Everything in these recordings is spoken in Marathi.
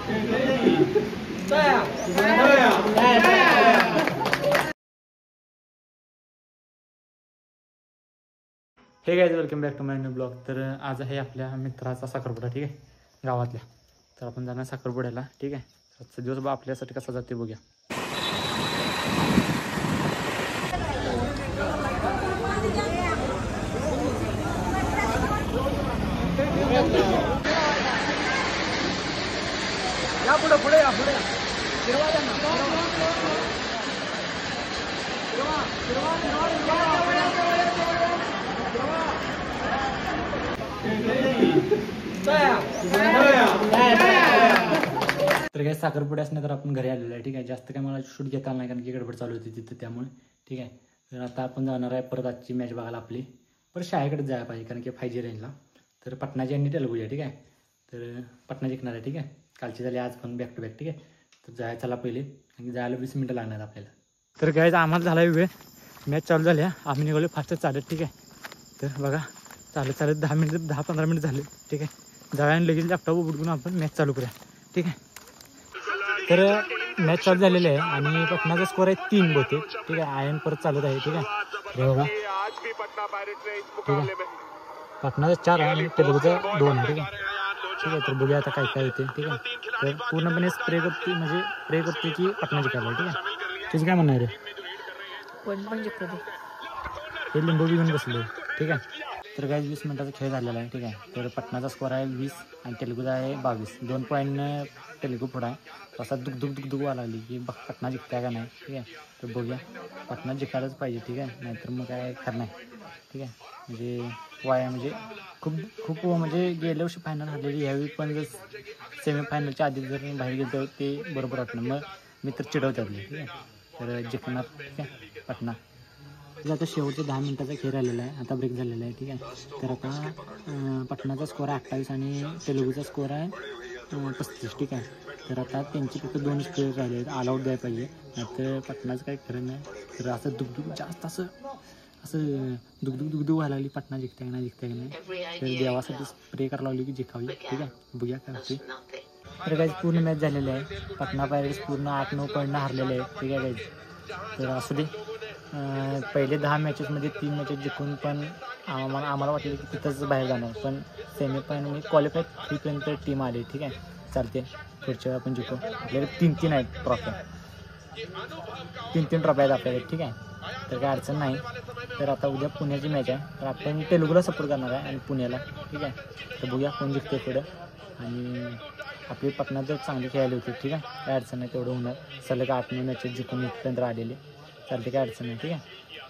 हे guys, welcome back to my new blog. तर आज आहे आपल्या मित्राचा साखरपुडा, ठीक आहे, गावातल्या. तर आपण जाणार साखरपुड्याला, ठीक आहे. आजचा दिवस आपल्यासाठी कसा जाते बघूया. या पुढे पुढे या पुढे फिरवा द्या ना. तर काय साखरपुडा असणार तर आपण घरी आलेलो आहे, ठीक आहे. जास्त काय मला शूट घेता नाही कारण की गडबड चालू होती तिथं, त्यामुळे ठीक आहे. तर आता आपण जाणार आहे परत आजची मॅच बघायला आपली. परत शाळेकडे जायला पाहिजे कारण की 5G रेंजला. तर पटनाजी आणि तेलगुजा, ठीक आहे. तर पटना जिंकणार आहे, ठीक आहे. कालची झाली, आज पण बॅक टू बॅक, ठीक आहे. तर जायला चला पहिले, कारण जायला 20 मिनिटं लागणार आपल्याला. तर काय आम्हाला झाला वेळ, मॅच चालू झाली. आम्ही निघालो फास्ट चालत, ठीक आहे. तर बघा चालत 10-15 मिनिट झाले, ठीक आहे. जाऊया आणि लगेच लॅपटॉप उघडून आपण मॅच चालू करूया, ठीक आहे. तर मॅच चालू झालेली आहे आणि पटनाचा स्कोर आहे 3 बहुतेक, ठीक आहे. आयन परत चालत आहे, ठीक आहे. बघा ठीक आहे, पटनाचा 4 आहे आणि तेलुगूचा 2 आहे, ठीक आहे. ठीक आहे, तर बघूया आता काय काय होते, ठीक आहे. तर पूर्णपणे प्रे करते की पटना जिंकायला, ठीक आहे. तुझं काय म्हणणार आहे? हे लिंबू बी घेऊन बसले, ठीक आहे. तर काय 20 मिनिटाचा खेळ झालेला आहे, ठीक आहे. तर पटनाचा स्कोर आहे 20 आणि तेलुगूचा आहे 22. 2 पॉईंटनं तेलुगू पुढं आहे. असा दुग व्हायला लागली की पटना जिंकताय का नाही, ठीक आहे. तर बघूया, पटना जिंकायलाच पाहिजे, ठीक आहे. नाहीतर मग काय खरं नाही, ठीक आहे. म्हणजे म्हणजे खूप म्हणजे गेल्या वर्षी फायनल हरलेली, यावेळी पण जर सेमीफायनलच्या आधी जर बाहेर गेलो ते बरोबर वाटलं. मग मी तर चिडवतात, ठीक आहे. तर जिंकणार, ठीक आहे, पटना. तर आता शेवटच्या 10 मिनिटाचा खेळ आलेला आहे, आता ब्रेक झालेला आहे, ठीक आहे. तर आता पटनाचा स्कोर आहे 28 आणि तेलुगूचा स्कोर आहे 35, ठीक आहे. तर आता त्यांचे फक्त 2 प्लेयर राहिले आहेत, ऑल आऊट द्यायला पाहिजे, नाहीतर पटनाचं काही खरं नाही. तर असं जास्त असं दुगदुग व्हायला लागली, पटना जिंकताय नाही. तर देवासाठी स्प्रे करायला लागली की जिंकावी, ठीक आहे. बघूया काय होते. तर काही पूर्ण मॅच झालेली आहे. पटना पायरेट्स पूर्ण 8-9 पॉईंटनं हरलेले आहे, ठीक आहे गाईज. तर असू दे, पहिले 10 मॅचेसमध्ये 3 मॅचेस जिंकून पण आम्हाला वाटलं की तिथंच बाहेर जाणार, पण सेमीफायनल म्हणजे क्वालिफाय 3पर्यंत टीम आली, ठीक आहे. चालते, पुढच्या वेळी आपण जिंकू. आपल्याकडे 3 आहेत ट्रॉफ्या, 3 ट्रॉफ्या आहेत आपल्याकडे, ठीक आहे. तर काय अडचण नाही. तर आता उद्या पुण्याची मॅच आहे, तर आपण तेलुगूला सपोर्ट करणार आहे आणि पुण्याला, ठीक आहे. तर बघूया कोण जिंकते पुढं. आणि आपली पटना जर चांगली खेळायला होती, ठीक आहे, काय अडचण नाही, तेवढं होणार. सलग 8 मॅचेस जिंकून इथपर्यंत आलेले, चालते, काय अडचण नाही, ठीक आहे.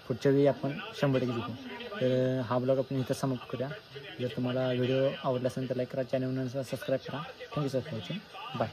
पुढच्या वेळी आपण 100% जिंकू. तर हा ब्लॉग आपण इथं समाप्त करूया. जर तुम्हाला व्हिडिओ आवडला असेल तर लाईक करा, चॅनल सबस्क्राईब करा. Thank you sir for watching, bye.